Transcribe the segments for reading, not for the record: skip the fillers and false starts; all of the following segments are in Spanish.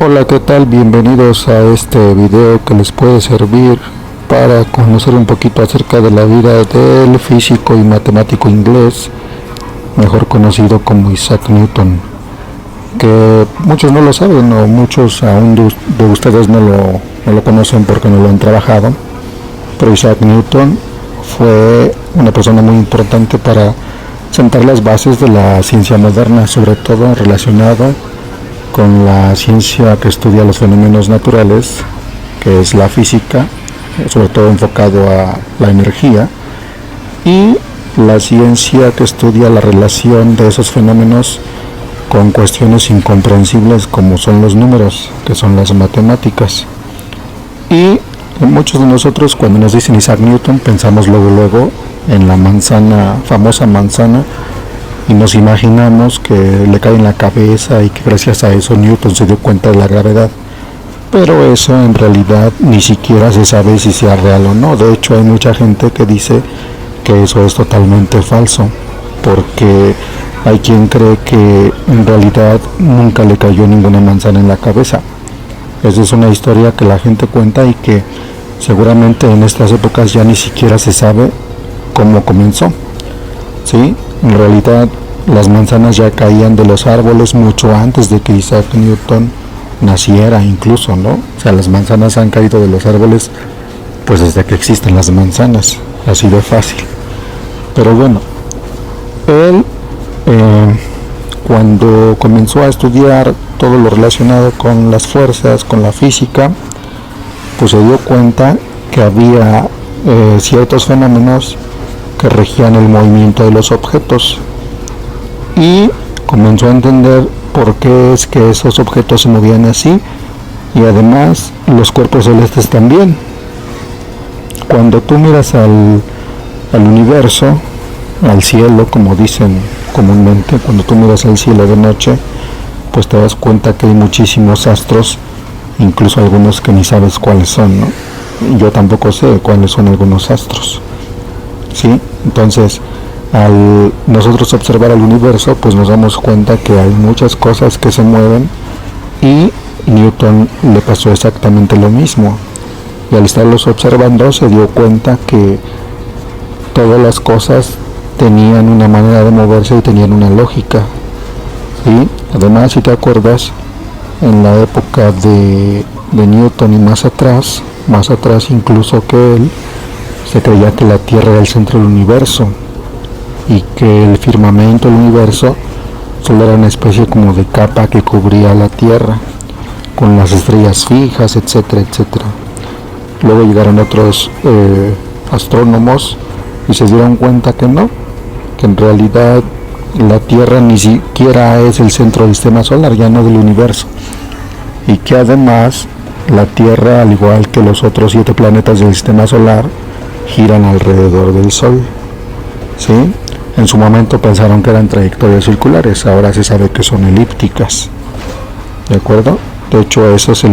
Hola, ¿qué tal? Bienvenidos a este video que les puede servir para conocer un poquito acerca de la vida del físico y matemático inglés, mejor conocido como Isaac Newton, que muchos no lo saben o muchos aún de ustedes no lo conocen porque no lo han trabajado, pero Isaac Newton fue una persona muy importante para sentar las bases de la ciencia moderna, sobre todo relacionado con la ciencia que estudia los fenómenos naturales, que es la física, sobre todo enfocado a la energía, y la ciencia que estudia la relación de esos fenómenos con cuestiones incomprensibles como son los números, que son las matemáticas. Y muchos de nosotros cuando nos dicen Isaac Newton pensamos luego en la famosa manzana, y nos imaginamos que le cae en la cabeza y que gracias a eso Newton se dio cuenta de la gravedad. Pero eso en realidad ni siquiera se sabe si sea real o no. De hecho, hay mucha gente que dice que eso es totalmente falso, porque hay quien cree que en realidad nunca le cayó ninguna manzana en la cabeza. Esa es una historia que la gente cuenta y que seguramente en estas épocas ya ni siquiera se sabe cómo comenzó. ¿Sí? En realidad las manzanas ya caían de los árboles mucho antes de que Isaac Newton naciera incluso, ¿no? O sea, las manzanas han caído de los árboles pues desde que existen las manzanas, así de fácil. Pero bueno, él cuando comenzó a estudiar todo lo relacionado con las fuerzas, con la física, pues se dio cuenta que había ciertos fenómenos que regían el movimiento de los objetos, y comenzó a entender por qué es que esos objetos se movían así, y además los cuerpos celestes también. Cuando tú miras al universo, al cielo, como dicen comúnmente, cuando tú miras al cielo de noche, pues te das cuenta que hay muchísimos astros, incluso algunos que ni sabes cuáles son, ¿no? Yo tampoco sé cuáles son algunos astros. ¿Sí? Entonces, al nosotros observar el universo, pues nos damos cuenta que hay muchas cosas que se mueven, y Newton le pasó exactamente lo mismo. Y al estarlos observando se dio cuenta que todas las cosas tenían una manera de moverse y tenían una lógica. ¿Sí? Además, si te acuerdas, en la época de Newton y más atrás incluso que él, se creía que la Tierra era el centro del universo y que el firmamento del universo solo era una especie como de capa que cubría la Tierra con las estrellas fijas, etcétera, etcétera. Luego llegaron otros astrónomos y se dieron cuenta que no, que en realidad la Tierra ni siquiera es el centro del sistema solar, ya no del universo, y que además la Tierra, al igual que los otros 7 planetas del sistema solar, giran alrededor del Sol. ¿Sí? En su momento pensaron que eran trayectorias circulares, ahora se sabe que son elípticas. ¿De acuerdo? De hecho, esos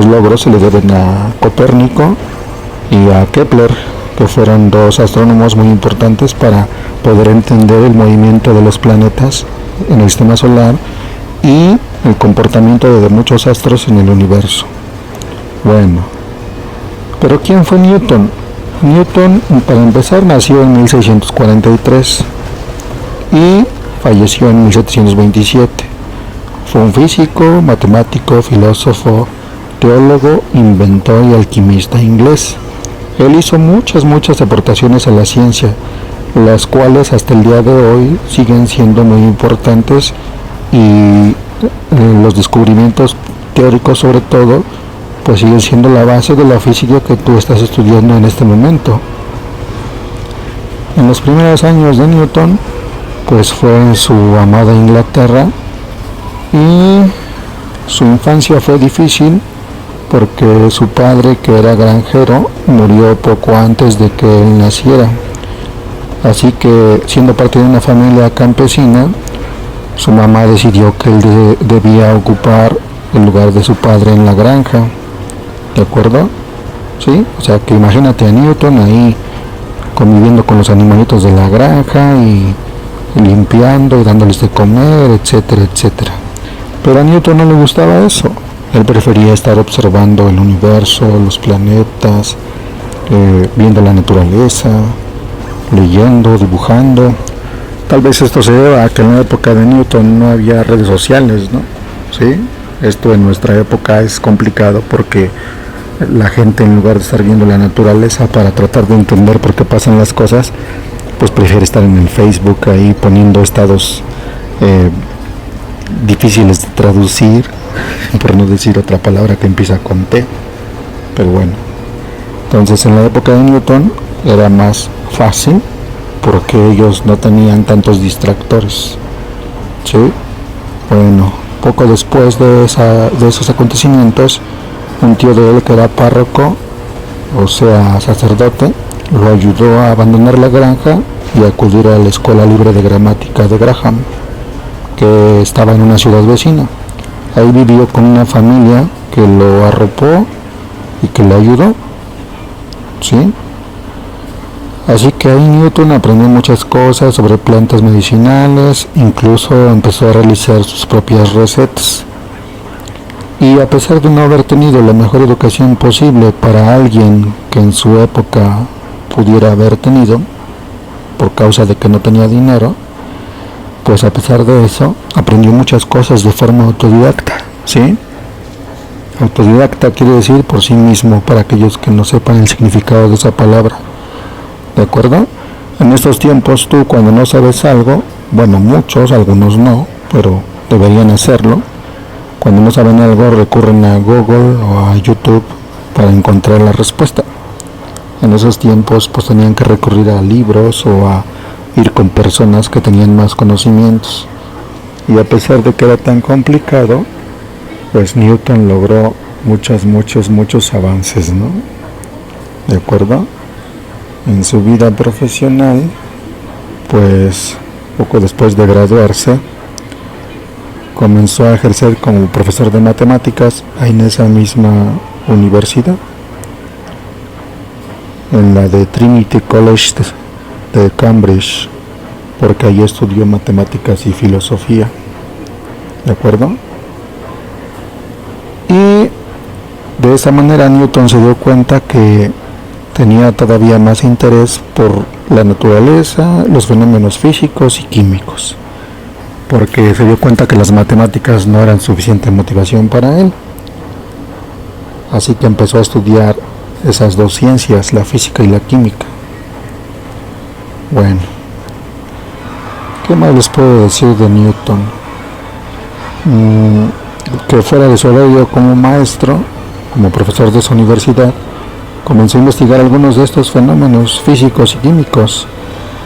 logros se le deben a Copérnico y a Kepler, que fueron 2 astrónomos muy importantes para poder entender el movimiento de los planetas en el sistema solar y el comportamiento de muchos astros en el universo. Bueno, pero ¿quién fue Newton? Newton, para empezar, nació en 1643 y falleció en 1727. Fue un físico, matemático, filósofo, teólogo, inventor y alquimista inglés. Él hizo muchas aportaciones a la ciencia, las cuales hasta el día de hoy siguen siendo muy importantes, y los descubrimientos teóricos sobre todo pues siguen siendo la base de la física que tú estás estudiando en este momento. En los primeros años de Newton pues fue en su amada Inglaterra, y su infancia fue difícil porque su padre, que era granjero, murió poco antes de que él naciera. Así que, siendo parte de una familia campesina, su mamá decidió que él debía ocupar el lugar de su padre en la granja. ¿De acuerdo? ¿Sí? O sea que imagínate a Newton ahí conviviendo con los animalitos de la granja y limpiando y dándoles de comer, etcétera, etcétera. Pero a Newton no le gustaba eso. Él prefería estar observando el universo, los planetas, viendo la naturaleza, leyendo, dibujando. Tal vez esto se deba a que en la época de Newton no había redes sociales, ¿no? ¿Sí? Esto en nuestra época es complicado porque la gente, en lugar de estar viendo la naturaleza para tratar de entender por qué pasan las cosas, pues prefiere estar en el Facebook ahí poniendo estados difíciles de traducir, por no decir otra palabra que empieza con T. Pero bueno, entonces en la época de Newton era más fácil porque ellos no tenían tantos distractores. ¿Sí? Bueno, poco después de esos acontecimientos, un tío de él que era párroco, o sea sacerdote, lo ayudó a abandonar la granja y a acudir a la escuela libre de gramática de Graham, que estaba en una ciudad vecina. Ahí vivió con una familia que lo arropó y que le ayudó. ¿Sí? Así que ahí Newton aprendió muchas cosas sobre plantas medicinales, incluso empezó a realizar sus propias recetas. Y a pesar de no haber tenido la mejor educación posible para alguien que en su época pudiera haber tenido, por causa de que no tenía dinero, pues a pesar de eso aprendió muchas cosas de forma autodidacta, ¿sí? Autodidacta quiere decir por sí mismo, para aquellos que no sepan el significado de esa palabra. ¿De acuerdo? En estos tiempos tú cuando no sabes algo, bueno, muchos, algunos no, pero deberían hacerlo. Cuando no saben algo recurren a Google o a YouTube para encontrar la respuesta. En esos tiempos pues tenían que recurrir a libros o a ir con personas que tenían más conocimientos. Y a pesar de que era tan complicado, pues Newton logró muchos avances, ¿no? ¿De acuerdo? En su vida profesional, pues poco después de graduarse, comenzó a ejercer como profesor de matemáticas en esa misma universidad, en la de Trinity College de Cambridge, porque allí estudió matemáticas y filosofía. ¿De acuerdo? Y de esa manera Newton se dio cuenta que tenía todavía más interés por la naturaleza, los fenómenos físicos y químicos, porque se dio cuenta que las matemáticas no eran suficiente motivación para él. Así que empezó a estudiar esas dos ciencias, la física y la química. Bueno, ¿qué más les puedo decir de Newton? Que fuera de su horario como maestro, como profesor de su universidad, comenzó a investigar algunos de estos fenómenos físicos y químicos,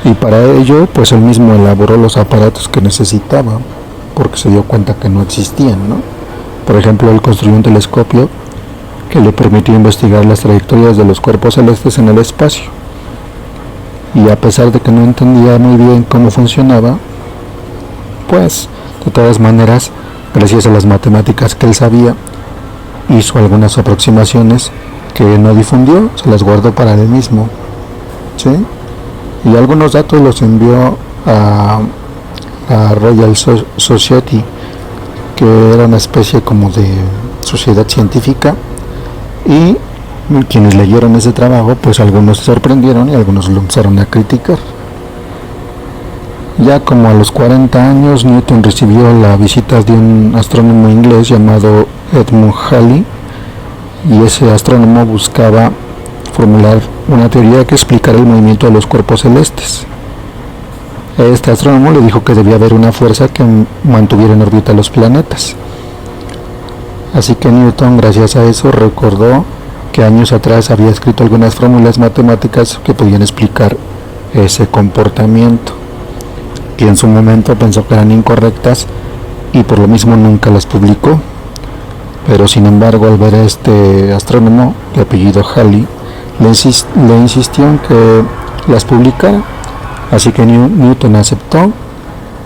y para ello pues él mismo elaboró los aparatos que necesitaba, porque se dio cuenta que no existían, ¿no? Por ejemplo, él construyó un telescopio que le permitió investigar las trayectorias de los cuerpos celestes en el espacio, y a pesar de que no entendía muy bien cómo funcionaba, pues de todas maneras, gracias a las matemáticas que él sabía, hizo algunas aproximaciones que no difundió, se las guardó para él mismo, ¿sí? Y algunos datos los envió a Royal Society, que era una especie como de sociedad científica, y quienes leyeron ese trabajo, pues algunos se sorprendieron y algunos lo empezaron a criticar. Ya como a los 40 años, Newton recibió la visita de un astrónomo inglés llamado Edmund Halley, y ese astrónomo buscaba formular una teoría que explicara el movimiento de los cuerpos celestes. Este astrónomo le dijo que debía haber una fuerza que mantuviera en órbita los planetas. Así que Newton, gracias a eso, recordó que años atrás había escrito algunas fórmulas matemáticas que podían explicar ese comportamiento, y en su momento pensó que eran incorrectas y por lo mismo nunca las publicó. Pero sin embargo, al ver a este astrónomo de apellido Halley, le insistió en que las publicara. Así que Newton aceptó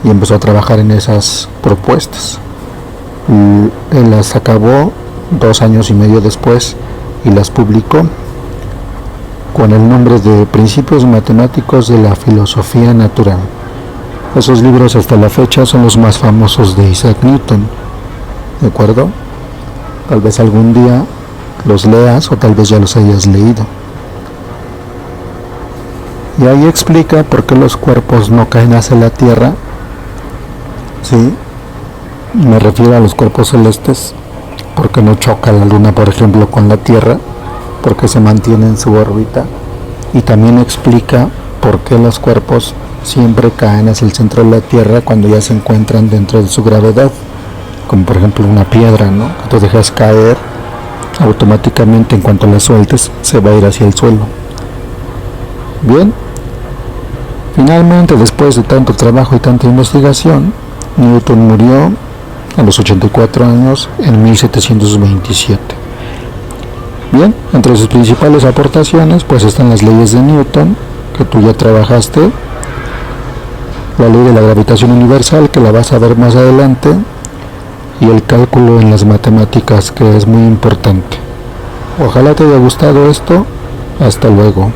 y empezó a trabajar en esas propuestas. Él las acabó 2 años y medio después y las publicó con el nombre de Principios Matemáticos de la Filosofía Natural. Esos libros hasta la fecha son los más famosos de Isaac Newton. ¿de acuerdo? Tal vez algún día los leas o tal vez ya los hayas leído. Y ahí explica por qué los cuerpos no caen hacia la Tierra. Sí, me refiero a los cuerpos celestes, porque no choca la Luna, por ejemplo, con la Tierra, porque se mantiene en su órbita. Y también explica por qué los cuerpos siempre caen hacia el centro de la Tierra cuando ya se encuentran dentro de su gravedad, como por ejemplo una piedra, ¿no? Que tú dejas caer, automáticamente en cuanto la sueltes se va a ir hacia el suelo. Bien, finalmente, después de tanto trabajo y tanta investigación, Newton murió a los 84 años en 1727. Bien, entre sus principales aportaciones pues están las leyes de Newton, que tú ya trabajaste, la ley de la gravitación universal, que la vas a ver más adelante, y el cálculo en las matemáticas, que es muy importante. Ojalá te haya gustado esto. Hasta luego.